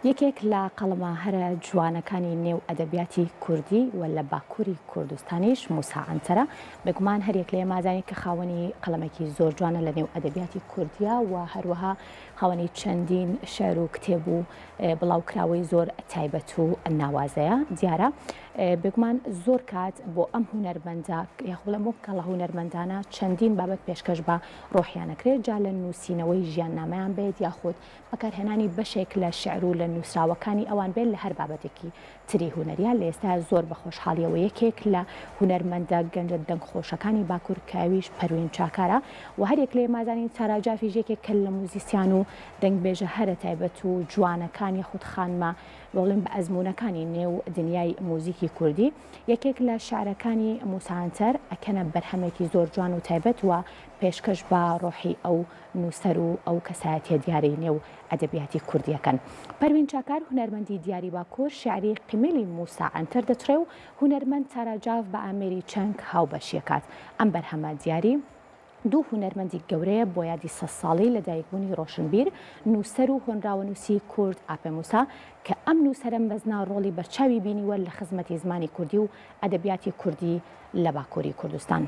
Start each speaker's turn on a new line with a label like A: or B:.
A: یەکێک لە قەڵەمە هەرە جوانەکانی نێو ئەدەبیاتی کوردی و لە باکووری کوردستانیش موسا عنتەرە بێگومان هەرێک لە ئێمازانی کە خاوەنی قەڵەمێکی زۆر جوانە لە نێو ئەدەبیاتی کوردیە و هەروەها خاوەنی چەندین شێعر و کتێب و بڵاوکراوەی زۆر تایبەت و ناوازەیە دیارە بێگومان زۆر کات بۆ ئەم هونەرمەندە یاخۆ لەم کەڵە هونەرمەندانە چەندین بابەت پێشکەش بە ڕۆحیانەکرێت جا لە نووسینەوەی ژیاننامەیان بێت یاخود بەکارهێنانی بەشێک لە شێعر و لە نووسراوەکانی ئەوان بێت لە هەر بابەتێکی تری هونەریان لە ئێستا زۆر بە خۆشحاڵیەوە یەکێک لە هونەرمەندە گەنجە دەنگخۆشەکانی باکوور کاویش پەروین چاکارە و هەرێک لێ مازانین چاراجافیش یەکێک کە لە موزیسیان و دەنگبێژە هەرە تایبەت و جوانەکانی خود خانمە بڵێن بە ئەزمونونەکانی نێو دنیای موزیکی کوردی یەکێک لە شاعرەکانی موسا عنتەر ئەکەنە بەرهەمێکی زۆر جوان و تایبەت وە پێشکەش بە ڕۆحی ئەو نووسەر و ئەو کەسایەتیە دیارەی نێو ئەدەبیاتی کوردیەکەن. پەروین چاکار هونەرمەندی دیاری باکوور شاعری قیمەلی موسا عنتەر دەترێ و هونەرمەند چاراجاف بە ئامێری چەنگ هاوبەشیەکات. ئەم بەرهەمە دیاری دوو هونەرمەندی گەورەیە بۆ یادی 100 ساڵی لە دایکبوونی ڕۆشنبیر نووسەر و هۆنراوەنووسی کورد ئاپێ موسا کە ئەم نووسەرە بەزنا ڕۆڵی بەرچاوی بینیوە لە خزمەتی زمانی کوردی و ئەدەبیاتی کوردی لە باکووری کوردستان.